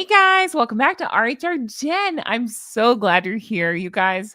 Hey guys, welcome back to rhrjen. I'm so glad you're here, you guys.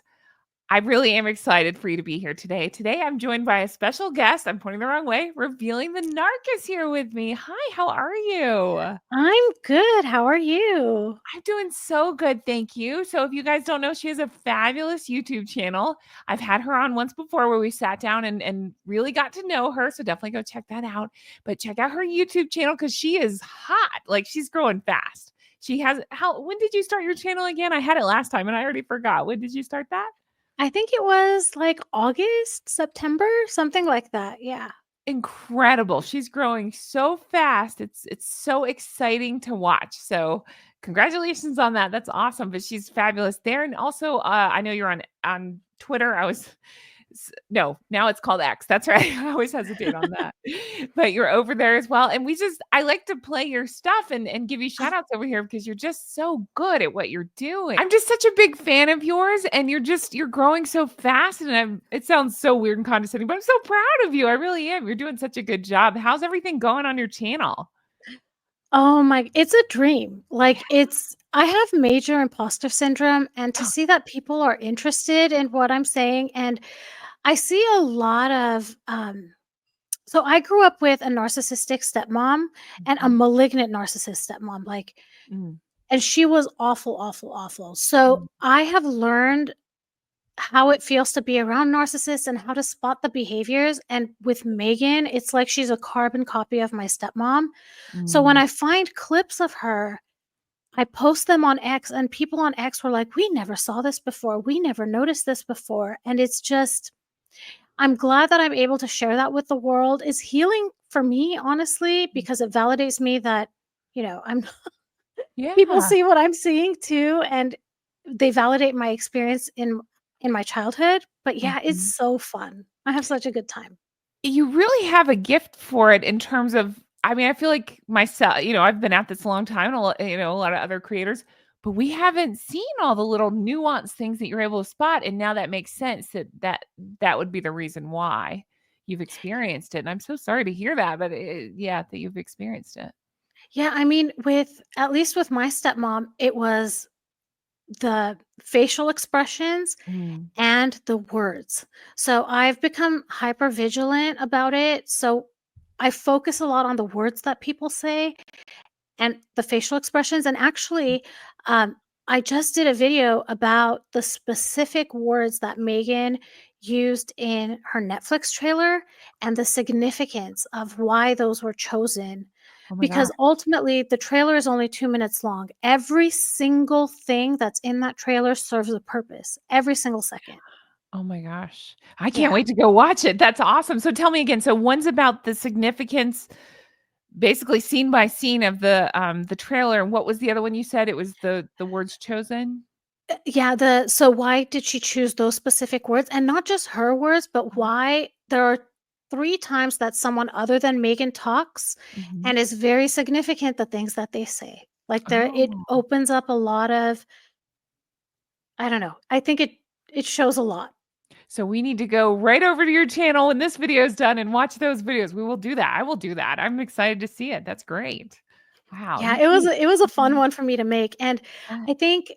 I really am excited for you to be here today. Today, I'm joined by a special guest. I'm pointing the wrong way. Revealing the Narc is here with me. Hi, how are you? I'm good. How are you? I'm doing so good, thank you. So, if you guys don't know, she has a fabulous YouTube channel. I've had her on once before where we sat down and really got to know her. So, definitely go check that out. But check out her YouTube channel because she is hot. Like, she's growing fast. She has, when did you start your channel again? I had it last time and I already forgot. When did you start that? I think it was like August, September, something like that. Yeah. Incredible. She's growing so fast. It's so exciting to watch. So congratulations on that. That's awesome. But she's fabulous there. And also, I know you're on Twitter. No, now it's called X. That's right. I always hesitate on that. But you're over there as well. And I like to play your stuff and give you shout outs over here because you're just so good at what you're doing. I'm just such a big fan of yours and you're growing so fast. And it sounds so weird and condescending, but I'm so proud of you. I really am. You're doing such a good job. How's everything going on your channel? Oh my, it's a dream. I have major imposter syndrome, and to see that people are interested in what I'm saying, and I see a lot of, so I grew up with a narcissistic stepmom and a Mhm. malignant narcissist stepmom, Mm, and she was awful, awful, awful. So mm, I have learned how it feels to be around narcissists and how to spot the behaviors. And with Megan, it's like she's a carbon copy of my stepmom. So when mm. I find clips of her, I post them on X, and people on X were like, "We never saw this before. We never noticed this before." And it's just, I'm glad that I'm able to share that with the world. It's healing for me, honestly, because it validates me that, I'm people Yeah. see what I'm seeing too, and they validate my experience in my childhood. But yeah, it's Mhm. so fun. I have such a good time. You really have a gift for it in terms of I mean, I feel like myself, I've been at this a long time, and a lot of other creators, but we haven't seen all the little nuanced things that you're able to spot, and now that makes sense that would be the reason why you've experienced it. And I'm so sorry to hear that, but yeah, that you've experienced it. Yeah, I mean, with at least with my stepmom, it was the facial expressions Mm. and the words. So I've become hyper vigilant about it. So I focus a lot on the words that people say and the facial expressions. And actually, um, I just did a video about the specific words that Megan used in her Netflix trailer and the significance of why those were chosen. Oh my gosh. Because ultimately, the trailer is only 2 minutes long. Every single thing that's in that trailer serves a purpose, every single second. Oh my gosh. I can't Yeah. wait to go watch it. That's awesome. So tell me again. So one's about the significance basically scene by scene of the trailer, and what was the other one you said? It was the words chosen? Yeah, so why did she choose those specific words? And not just her words, but why there are 3 times that someone other than Megan talks, Mhm. and it's very significant the things that they say. Like, it Oh, opens up a lot of, I don't know, I think it shows a lot. so we need to go right over to your channel when this video is done and watch those videos. We will do that. I will do that. I'm excited to see it. That's great. Wow, Yeah, you it was a fun Mhm. one for me to make, and Yeah. I think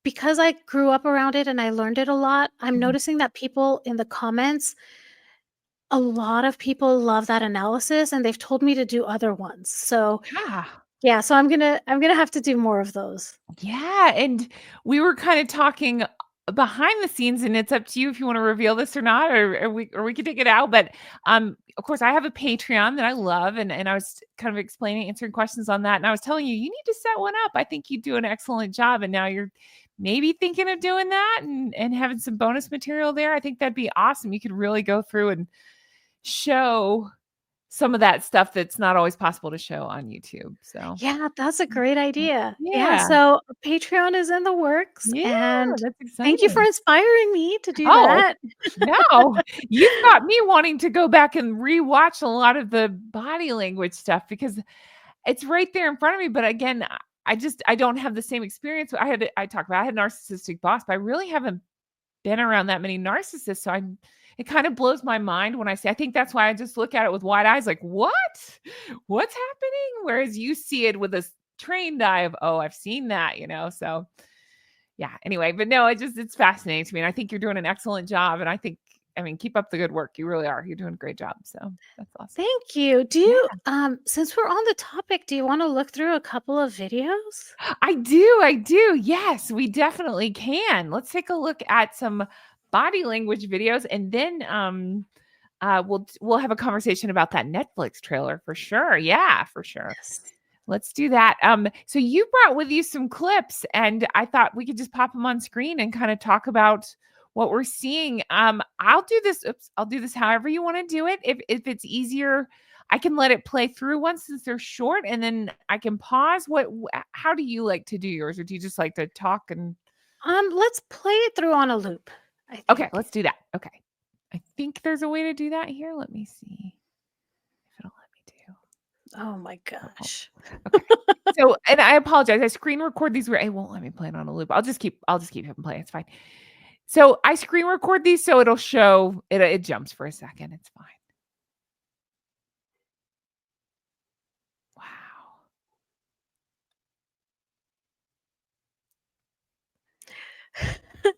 because I grew up around it and I learned it a lot, I'm Mhm. noticing that people in the comments, a lot of people love that analysis, and they've told me to do other ones. So, Yeah. yeah, so I'm gonna have to do more of those. Yeah, and we were kinda talking behind the scenes, and it's up to you if you wanna reveal this or not, or we can take it out, but, of course, I have a Patreon that I love, and I was kind of explaining, answering questions on that, and I was telling you, "You need to set one up. I think you do an excellent job," and now you're maybe thinking of doing that and having some bonus material there. I think that'd be awesome. You could really go through and show some of that stuff that's not always possible to show on YouTube, so Yeah, that's a great idea. Yeah, yeah. so Patreon is in the works, Yeah, and that's thank you for exciting. inspiring me to do Oh, that. no. You've got me wanting to go back and rewatch a lot of the body language stuff because it's right there in front of me, but again, I don't have the same experience. I had a narcissistic boss, but I really haven't been around that many narcissists, so it kind of blows my mind when I think that's why I just look at it with wide eyes like, "What? What's happening?" Whereas you see it with this trained eye of, oh, I've seen that, so yeah, anyway, but no, it's fascinating to me. And I think you're doing an excellent job. And I mean, keep up the good work. You really are. You're doing a great job. So that's awesome. Thank you. Do Yeah. you, since we're on the topic, do you want to look through a couple of videos? I do. Yes, we definitely can. Let's take a look at some body language videos, and then we'll have a conversation about that Netflix trailer for sure. Yeah, for sure. Yes. Let's do that. So you brought with you some clips, and I thought we could just pop them on screen and kind of talk about what we're seeing. I'll do this. Oops, I'll do this however you want to do it. If it's easier, I can let it play through once since they're short, and then I can pause. How do you like to do yours, or do you just like to talk and? Let's play it through on a loop, I Okay, think. let's do that. Okay, I think there's a way to do that here. Let me see if it'll let me do. Oh my Oh, gosh. okay. So, and I apologize. I screen record these where it won't let me play it on a loop. I'll just keep him playing. It's fine. So I screen record these so it'll show it jumps for a second. It's fine. Wow.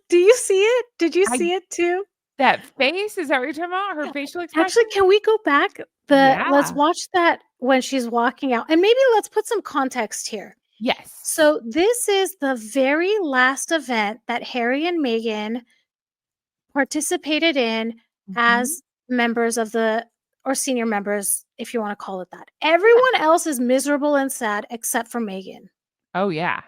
Do you see it? Did you I see it too? That face, is that what you're talking about? Her Yeah. facial Actually, expression? can we go back? Let's Yeah. watch that when she's walking out. And maybe let's put some context here. Yes. So this is the very last event that Harry and Meghan participated in Mhm. as members of the or senior members, if you want to call it that. Everyone else is miserable and sad except for Meghan. Oh, yeah.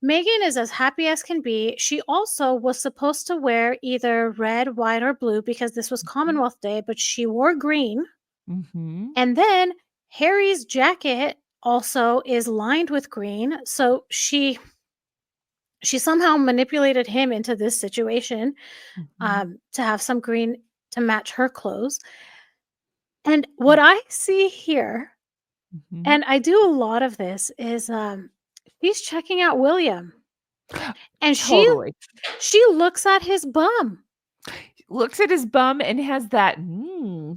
Meghan is as happy as can be. She also was supposed to wear either red, white, or blue because this was Mhm. Commonwealth Day, but she wore green. Mhm. And then Harry's jacket also is lined with green. So she somehow manipulated him into this situation Mhm. to have some green to match her clothes. And what Yeah. I see here, Mhm. and I do a lot of this, is she's checking out William, and Totally. she looks at his bum. Looks at his bum and has that,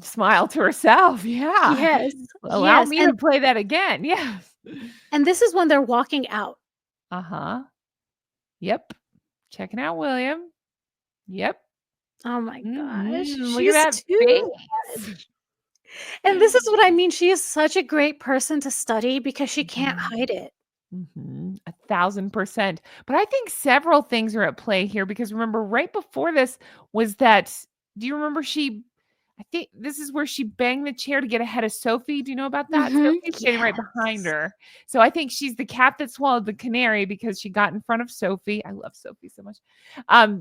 smile to herself. Yeah. Yes, Allow yes, me to play that again. Yes. and this is when they're walking out. Uh-huh. Yep. Checking out William. Yep. Oh my gosh, Look at she's that too good. face. And this is what I mean. She is such a great person to study because she can't Mhm. hide it. 1,000%. But I think several things are at play here because remember, right before this was that. Do you remember I think this is where she banged the chair to get ahead of Sophie. Do you know about that? Mhm. Sophie's standing right behind Yes. her. So I think she's the cat that swallowed the canary because she got in front of Sophie. I love Sophie so much.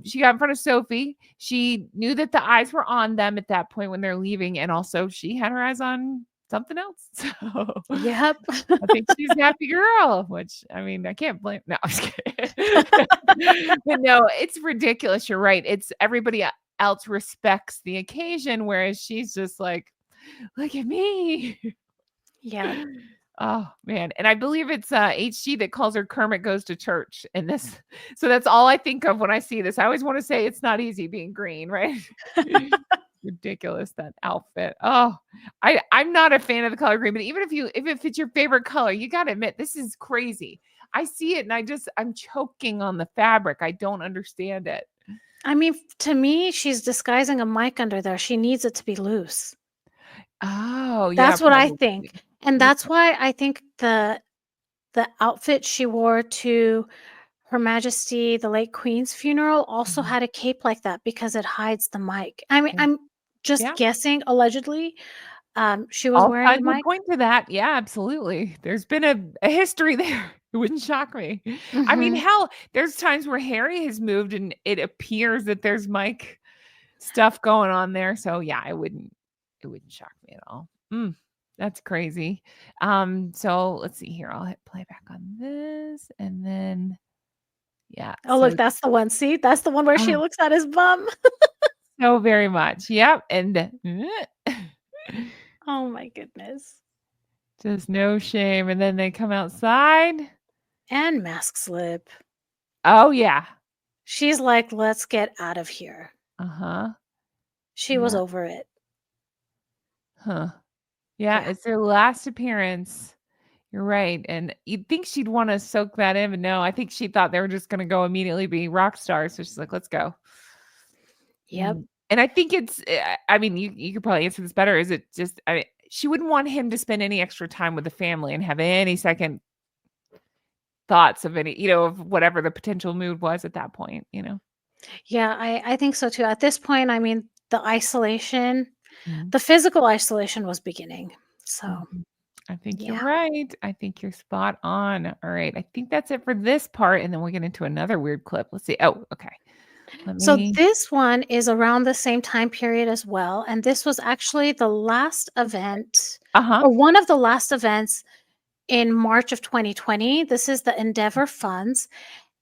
She got in front of Sophie. She knew that the eyes were on them at that point when they're leaving. And also she had her eyes on something else. So Yep. I think she's a happy girl, which I mean, I can't blame. No, I'm just kidding. But no, it's ridiculous. You're right. It's everybody else respects the occasion, whereas she's just like, look at me. Yep. Oh man. And I believe it's HG that calls her Kermit Goes to Church in this. So that's all I think of when I see this. I always want to say it's not easy being green, right? Ridiculous that outfit. Oh, I'm not a fan of the color green, but even if it's your favorite color, you got to admit this is crazy. I see it and I'm choking on the fabric. I don't understand it. I mean, to me, she's disguising a mic under there. She needs it to be loose. Oh, yeah, That's what I probably. think. And You're that's why I think the outfit she wore to Her Majesty the late Queen's funeral also Mhm. had a cape like that because it hides the mic. I mean, Yeah. I'm just Yeah. guessing, allegedly, she was All wearing the signs would mic. point to that. Yeah, absolutely. There's been a history there. It wouldn't shock me. I mean, Mhm. hell, there's times where Harry has moved and it appears that there's Mike stuff going on there. So yeah, it wouldn't shock me at all. That's crazy. So let's see here. I'll hit play back on this and then yeah, Oh, look, that's the one. See? That's the one where she oh, looks at his bum. so very much. Yep. And Oh my goodness. just no shame. And then they come outside. And mask slip. Oh yeah. She's like, "Let's get out of here." Uh-huh. She was Yeah. over it. Huh. Yeah, Yeah. it's their last appearance. You're right, and you'd think she'd wanna soak that in, but no, I think she thought they were just gonna go immediately be rock stars, so she's like, "Let's go." Yep. And I think it's I mean, you could probably answer this better. Is it just she wouldn't want him to spend any extra time with the family and have any second thoughts of any, of whatever the potential mood was at that point? Yeah, I think so too. At this point, I mean, Mhm, the physical isolation was beginning. So, mhm. I think you're yeah. right. I think you're spot on. All right. I think that's it for this part, and then we'll get into another weird clip. Let's see. Oh, okay. Let So me this one is around the same time period as well, and this was actually the last event Uh-huh. or one of the last events in March of 2020. This is the Endeavor Funds.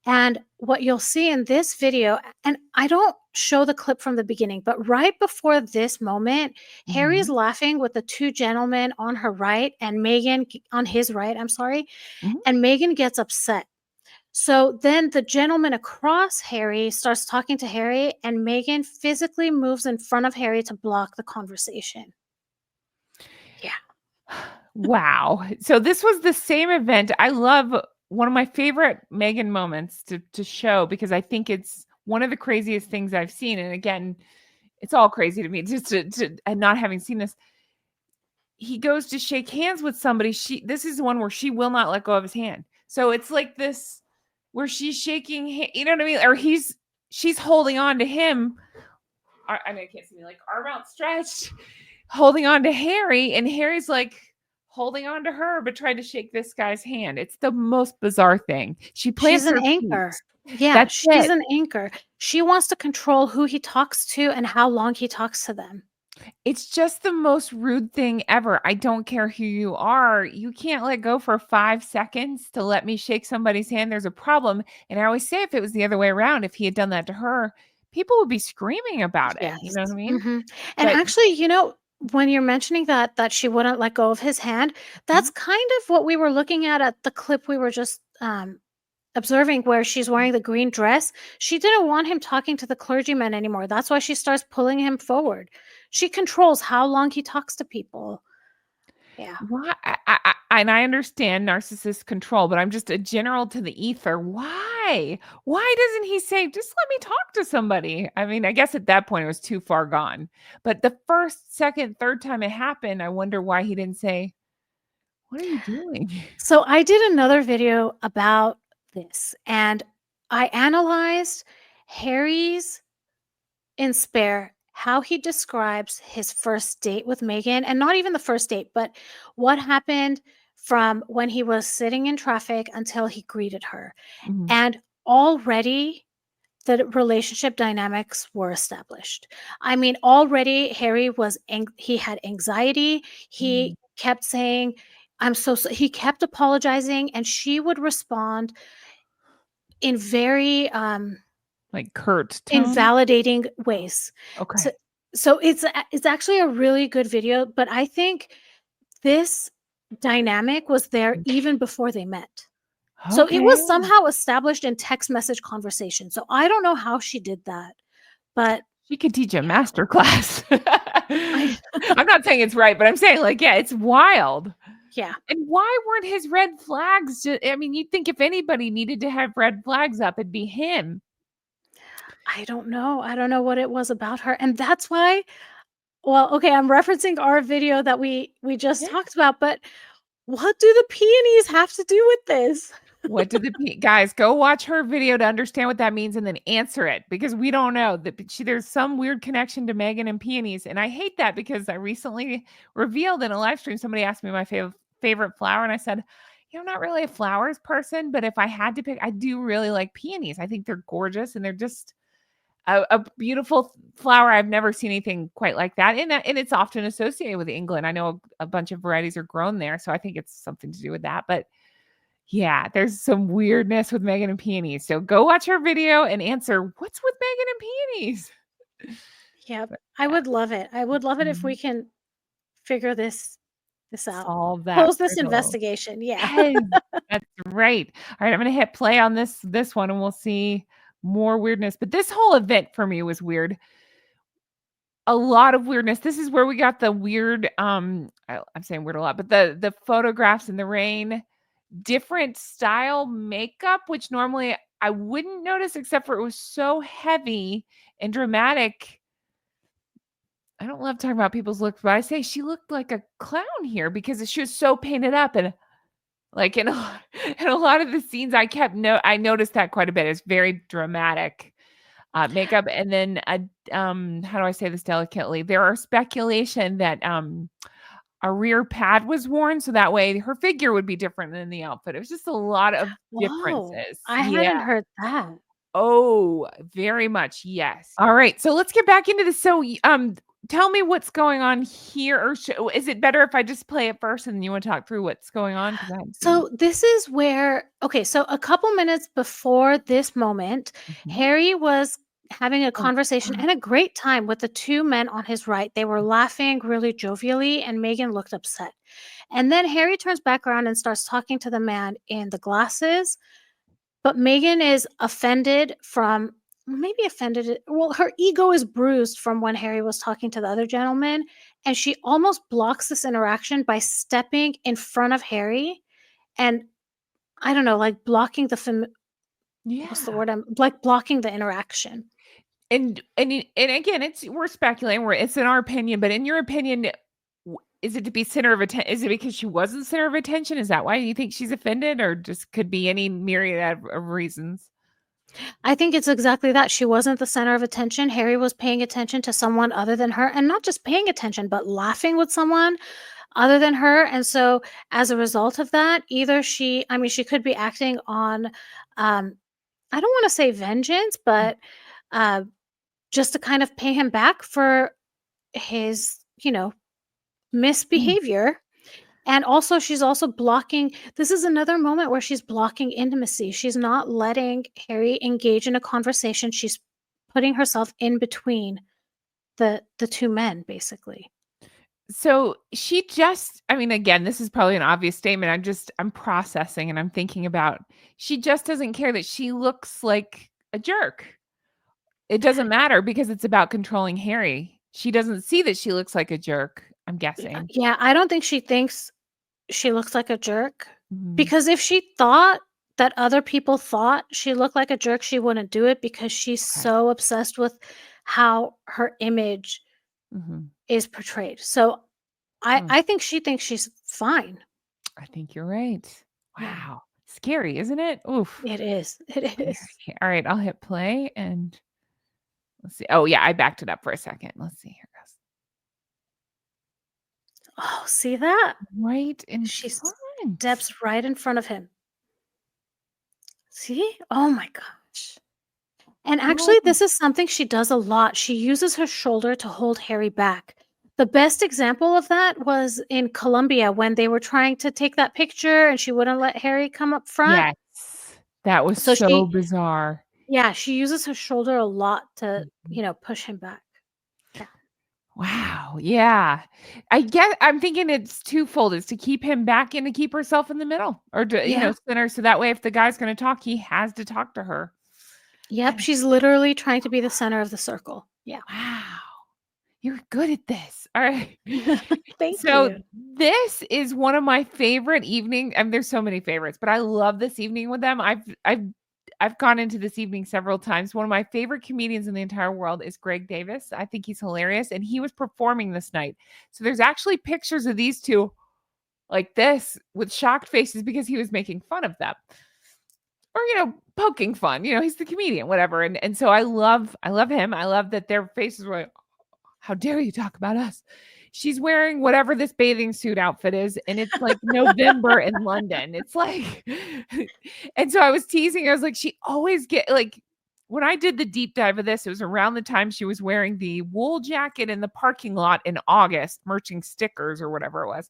And what you'll see in this video, and I don't show the clip from the beginning, but right before this moment, Harry's Mhm, laughing with the two gentlemen on her right and on his right, I'm sorry, mhm. and Megan gets upset. So then the gentleman across Harry starts talking to Harry, and Megan physically moves in front of Harry to block the conversation. Yeah. Wow. So this was the same event. I love one of my favorite Megan moments to show because I think it's one of the craziest things I've seen. And again, it's all crazy to me just to and not having seen this. He goes to shake hands with somebody. This is the one where she will not let go of his hand. So it's like this where she's shaking, you know what I mean? Or she's holding on to him. I mean, I can't see me like arm outstretched, holding on to Harry, and Harry's like holding on to her, but trying to shake this guy's hand. It's the most bizarre thing. She She's plants an her feet. anchor. Yeah, That's she's it. an anchor. She wants to control who he talks to and how long he talks to them. It's just the most rude thing ever. I don't care who you are. You can't let go for 5 seconds to let me shake somebody's hand. There's a problem. And I always say if it was the other way around, if he had done that to her, people would be screaming about it. You Yes. know what I mean? Mhm. And But actually, when you're mentioning that she wouldn't let go of his hand, that's Mhm. kind of what we were looking at the clip we were just, observing where she's wearing the green dress. She didn't want him talking to the clergyman anymore. That's why she starts pulling him forward. She controls how long he talks to people. Yeah. Why and I understand narcissist control, but I'm just a general to the ether. Why? Why doesn't he say, "Just let me talk to somebody"? I mean, I guess at that point it was too far gone. But the first, second, third time it happened, I wonder why he didn't say, "What are you doing?" So I did another video about this, and I analyzed Harry's in Spare how he describes his first date with Megan, and not even the first date, but what happened from when he was sitting in traffic until he greeted her. Mhm, And already the relationship dynamics were established. I mean, already Harry he had anxiety. mhm. He kept saying, he kept apologizing, and she would respond in very Like curt tone? invalidating ways. So Okay. so it's actually a really good video, but I think this dynamic was there even before they met. So it Okay. was somehow established in text message conversation. So I don't know how she did that, but She could teach a yeah, master class. I I'm not saying it's right, but I'm saying, like, yeah, it's wild. yeah. And why weren't his red flags I mean, you'd think if anybody needed to have red flags up, it'd be him. I don't know. I don't know what it was about her, and that's why well, okay, I'm referencing our video that we just Yeah. talked about, but what do the peonies have to do with this? What did the guys, go watch her video to understand what that means and then answer it because we don't know that there's some weird connection to Megan and peonies. And I hate that because I recently revealed in a live stream, somebody asked me my favorite flower. And I said, I'm not really a flowers person, but if I had to pick, I do really like peonies. I think they're gorgeous and they're just a beautiful flower. I've never seen anything quite like that. And it's often associated with England. I know a bunch of varieties are grown there. So I think it's something to do with that. But yeah, there's some weirdness with Megan and peonies. So go watch her video and answer, "What's with Megan and peonies?" Yep. But, I would love it. I would love it if we mhm, can figure this out. solve that Close this riddle. investigation. Yeah. Yes, that's right. All right, I'm gonna hit play on this one, and we'll see more weirdness. But this whole event for me was weird. a lot of weirdness. This is where we got the weird, I'm saying weird a lot, but the photographs in the rain, different style makeup, which normally I wouldn't notice except for it was so heavy and dramatic. I don't love talking about people's looks, but I say she looked like a clown here because she was so painted up and like in a, in a lot of the scenes I noticed that quite a bit. It's very dramatic makeup. And then how do I say this delicately? There are speculation that a rear pad was worn so that way her figure would be different than the outfit. It was just a lot of Whoa, differences. I Yeah. hadn't heard that. Oh, very much, yes. All right, so let's get back into this. So, tell me what's going on here, or is it better if I just play it first and then you wanna talk through what's going on? Because I haven't seen it. So this is where okay, so a couple minutes before this moment, Mhm. Harry was having a Oh, conversation and a great time with the two men on his right. They were laughing really jovially, and Megan looked upset. And then Harry turns back around and starts talking to the man in the glasses. But Megan is offended from maybe offended. Well, her ego is bruised from when Harry was talking to the other gentleman, and she almost blocks this interaction by stepping in front of Harry and I don't know, like blocking the what's the yeah. word? I'm like blocking the interaction. And again, we're speculating, it's in our opinion, but in your opinion, is it to be center of attention? Is it because she wasn't center of attention? Is that why you think she's offended, or just could be any myriad of reasons? I think it's exactly that. She wasn't the center of attention. Harry was paying attention to someone other than her, and not just paying attention, but laughing with someone other than her. And so, as a result of that, either I mean, she could be acting on, I don't want to say vengeance, but uh, just to kind of pay him back for his, Mm. misbehavior. And also, she's also blocking this is another moment where she's blocking intimacy. She's not letting Harry engage in a conversation. She's putting herself in between the two men, basically. So she just I mean, again, this is probably an obvious statement. I'm processing and I'm thinking about she just doesn't care that she looks like a jerk. It doesn't matter because it's about controlling Harry. She doesn't see that she looks like a jerk, I'm guessing. Yeah, I don't think she thinks she looks like a jerk, Mhm. because if she thought that other people thought she looked like a jerk, she wouldn't do it because she's Okay. so obsessed with how her image Mhm. is portrayed. So I Hmm. I think she thinks she's fine. I think you're right. Yeah, Wow. Scary, isn't it? Oof. it is. It is. Very All right, I'll hit play and let's see. Oh, yeah, I backed it up for a second. Let's see. Here goes. Oh, see that? Right in She front. steps right in front of him. See? Oh my gosh. And Oh, actually, this is something she does a lot. She uses her shoulder to hold Harry back. The best example of that was in Colombia when they were trying to take that picture and she wouldn't let Harry come up front. yes. That was So so bizarre. yeah, she uses her shoulder a lot to, Mhm. push him back. Yeah. Wow, yeah. I'm thinking it's twofold. It's to keep him back and to keep herself in the middle or to, Yeah. center so that way if the guy's gonna talk, he has to talk to her. Yep. That is She's literally trying to be the center of the circle. Yeah. wow. You're good at this. Alright. Thank So, you. this is one of my favorite evening there's so many favorites, but I love this evening with them. I've gone into this evening several times. One of my favorite comedians in the entire world is Greg Davis. I think he's hilarious, and he was performing this night. So, there's actually pictures of these 2 like this with shocked faces because he was making fun of them. Or, poking fun. He's the comedian, whatever. And so I love him. I love that their faces were like, how dare you talk about us? She's wearing whatever this bathing suit outfit is, and it's like November in London. It's like and so I was teasing, I was like, she always get like when I did the deep dive of this, it was around the time she was wearing the wool jacket in the parking lot in August, merching stickers or whatever it was.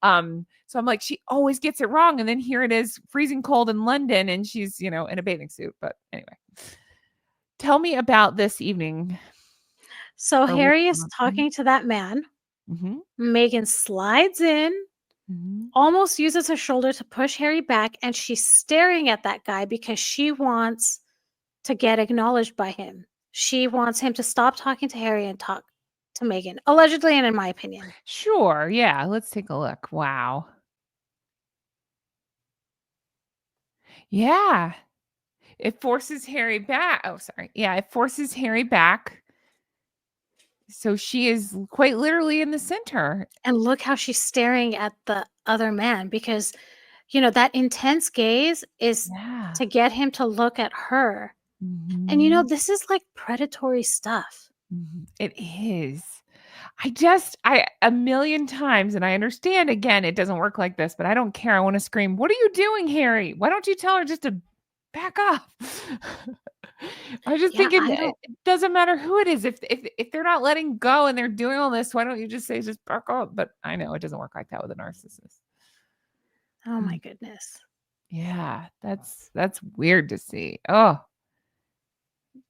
So I'm like, she always gets it wrong. And then here it is freezing cold in London and she's, in a bathing suit. But anyway, tell me about this evening So or what's Harry going is on. Mhm. talking to that man. Mhm. Megan slides in, Mhm. almost uses her shoulder to push Harry back, and she's staring at that guy because she wants to get acknowledged by him. She wants him to stop talking to Harry and talk to Meghan, allegedly and in my opinion. Sure, yeah, let's take a look. Wow. Yeah. It forces Harry back. Oh, sorry. Yeah, it forces Harry back. So she is quite literally in the center. And look how she's staring at the other man because, you know, that intense gaze is Yeah. to get him to look at her. And, you know, Mhm. this is like predatory stuff. It is. I a million times, and I understand again, it doesn't work like this, but I don't care. I want to scream, "What are you doing, Harry? Why don't you tell her just to back off?" I just Yeah, think I don't. it doesn't matter who it is. If they're not letting go and they're doing all this, why don't you just say just back off? But I know it doesn't work like that with a narcissist. Oh my Mm, goodness. yeah, that's weird to see. Oh,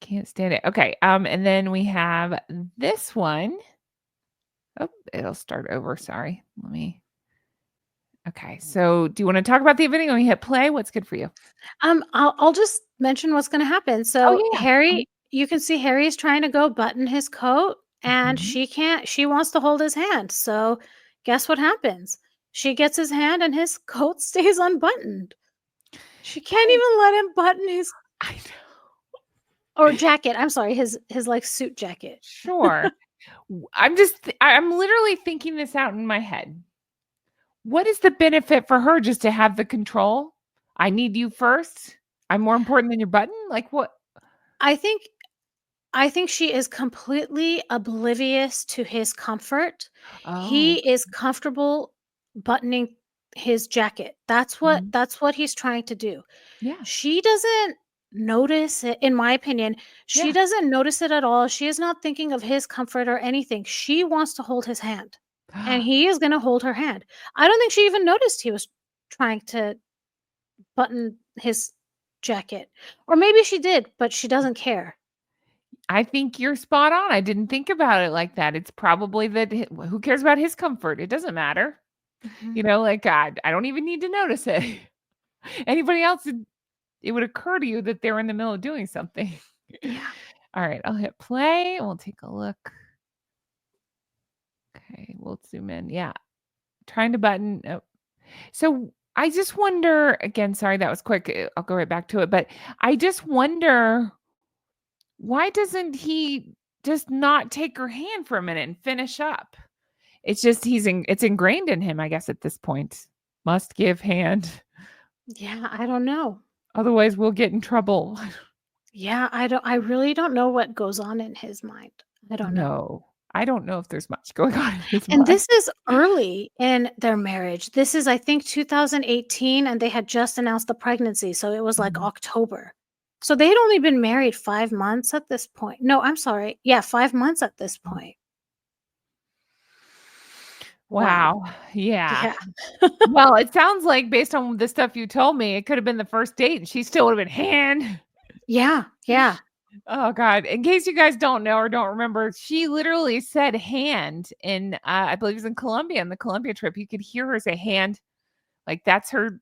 can't stand it. Okay, and then we have this one. Oh, it'll start over. Sorry. Let me. Okay. So, do you want to talk about the video? When you hit play, what's good for you? I'll just mention what's gonna happen. Oh So yeah. Harry, you can see Harry's trying to go button his coat and Mhm. she wants to hold his hand. So guess what happens? She gets his hand and his coat stays unbuttoned. She can't That is, even let him button his I know. or jacket. I'm sorry, his like suit jacket. Sure. I'm just. I'm literally thinking this out in my head. What is the benefit for her just to have the control? I need you first. I'm more important than your button. Like what? I think I think she is completely oblivious to his comfort. He Oh. is comfortable buttoning his jacket. Mhm. That's what he's trying to do. Yeah. She doesn't notice it, in my opinion. She Yeah. doesn't notice it at all. She is not thinking of his comfort or anything. She wants to hold his hand, and he is going to hold her hand. I don't think she even noticed he was trying to button his jacket. Or maybe she did, but she doesn't care. I think you're spot on. I didn't think about it like that. It's probably that who cares about his comfort? It doesn't matter. Mhm. You know, like I don't even need to notice it. Anybody else, it would occur to you that they're in the middle of doing something. Yeah. All right, I'll hit play and we'll take a look. Okay, we'll zoom in. Yeah, trying to button. Oh. So I just wonder again, sorry, that was quick. I'll go right back to it, but I just wonder why doesn't he just not take her hand for a minute and finish up? It's just it's ingrained in him, I guess, at this point. Must give hand. Yeah, I don't know. Otherwise, we'll get in trouble. Yeah, I really don't know what goes on in his mind. I don't know. No, I don't know if there's much going on in his And mind. this is early in their marriage. This is, I think, 2018, and they had just announced the pregnancy, so it was like Mhm. October. So they had only been married 5 months at this point. No, I'm sorry. Yeah, 5 months at this point. Wow. Wow. Yeah. Yeah. Well, it sounds like based on the stuff you told me, it could have been the first date and she still would have been hand. Yeah, yeah. Oh god. In case you guys don't know or don't remember, she literally said hand in I believe it was in Colombia, on the Colombia trip. You could hear her say hand. Like that's her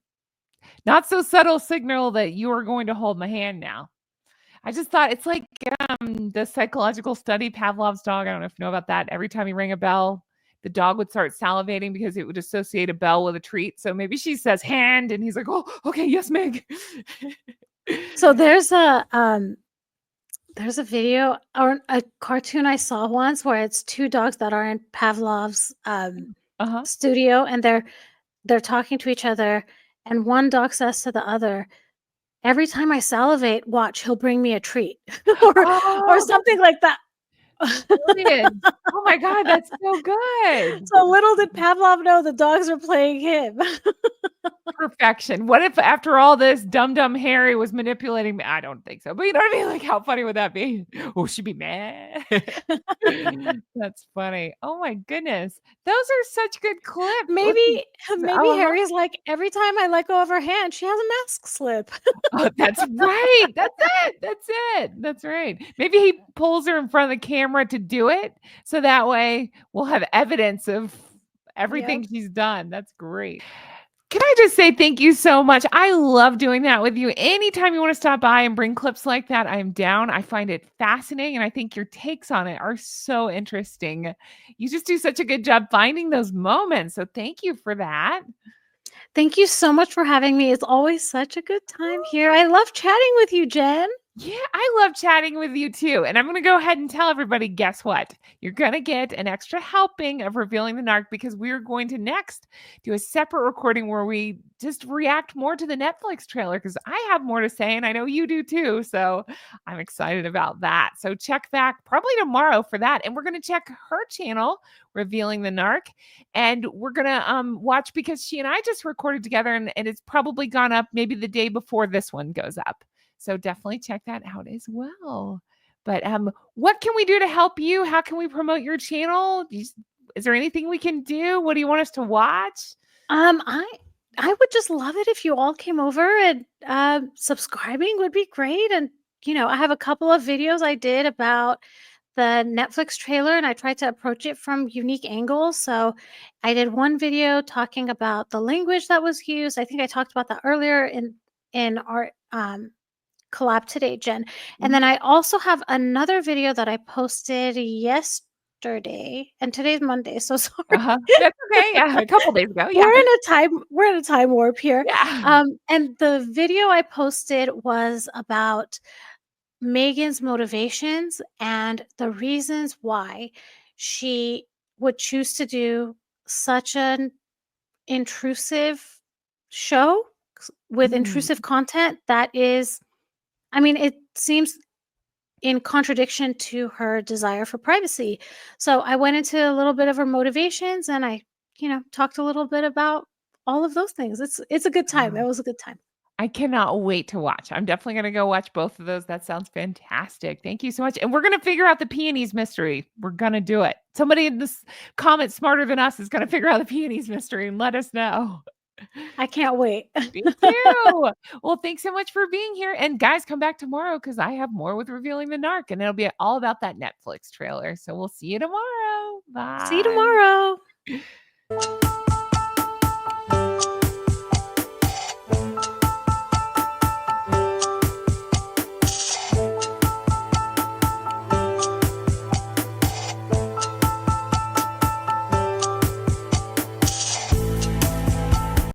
not so subtle signal that you are going to hold my hand now. I just thought it's like the psychological study, Pavlov's dog. I don't know if you know about that. Every time he rang a bell, the dog would start salivating because it would associate a bell with a treat. So maybe she says hand, and he's like, "Oh, okay, yes, Meg." So there's a video or a cartoon I saw once where it's 2 dogs that are in Pavlov's, Uh-huh. studio, and they're talking to each other, and one dog says to the other, "Every time I salivate, watch, he'll bring me a treat," or Oh, that's something like that. brilliant. Oh my god, that's so good. So little did Pavlov know the dogs were playing him. Perfection. What if after all this, dumb Harry was manipulating me? I don't think so. But you know what I mean? Like, how funny would that be? Oh, she'd be mad. That's funny. Oh my goodness. Those are such good clips. Listen. Maybe maybe Uh-huh. Harry's like, "Every time I let go of her hand, she has a mask slip." Oh, that's right. That's it. That's it. That's right. Maybe he pulls her in front of the camera to do it. So that way we'll have evidence of everything Yep. she's done. That's great. Can I just say thank you so much? I love doing that with you. Anytime you want to stop by and bring clips like that, I am down. I find it fascinating, and I think your takes on it are so interesting. You just do such a good job finding those moments. So thank you for that. Thank you so much for having me. It's always such a good time here. I love chatting with you, Jen. Yeah, I love chatting with you too. And I'm going to go ahead and tell everybody, guess what? You're going to get an extra helping of Revealing the Narc because we're going to next do a separate recording where we just react more to the Netflix trailer because I have more to say and I know you do too. So I'm excited about that. So check back probably tomorrow for that. And we're going to check her channel, Revealing the Narc. And we're going to watch because she and I just recorded together and it's probably gone up maybe the day before this one goes up. So definitely check that out as well. But what can we do to help you? How can we promote your channel? Is there anything we can do? What do you want us to watch? I would just love it if you all came over and subscribing would be great. And I have a couple of videos I did about the Netflix trailer, and I tried to approach it from unique angles. So I did one video talking about the language that was used. I think I talked about that earlier in our collab today, Jen. And Mhm. then I also have another video that I posted yesterday, and today's Monday, so sorry. Uh-huh. That's okay. Yeah, a couple days ago. Yeah. We're in a time warp here. Yeah. And the video I posted was about Meghan's motivations and the reasons why she would choose to do such an intrusive show with Mm. intrusive content that is, I mean, it seems in contradiction to her desire for privacy. So I went into a little bit of her motivations and I, talked a little bit about all of those things. It's a good time. It Wow. was a good time. I cannot wait to watch. I'm definitely going to go watch both of those. That sounds fantastic. Thank you so much. And we're going to figure out the peonies mystery. We're going to do it. Somebody in this comment smarter than us is going to figure out the peonies mystery and let us know. I can't wait. Me too. Well, thanks so much for being here. And guys, come back tomorrow because I have more with Revealing the Narc and it'll be all about that Netflix trailer. So we'll see you tomorrow. See you Bye. tomorrow.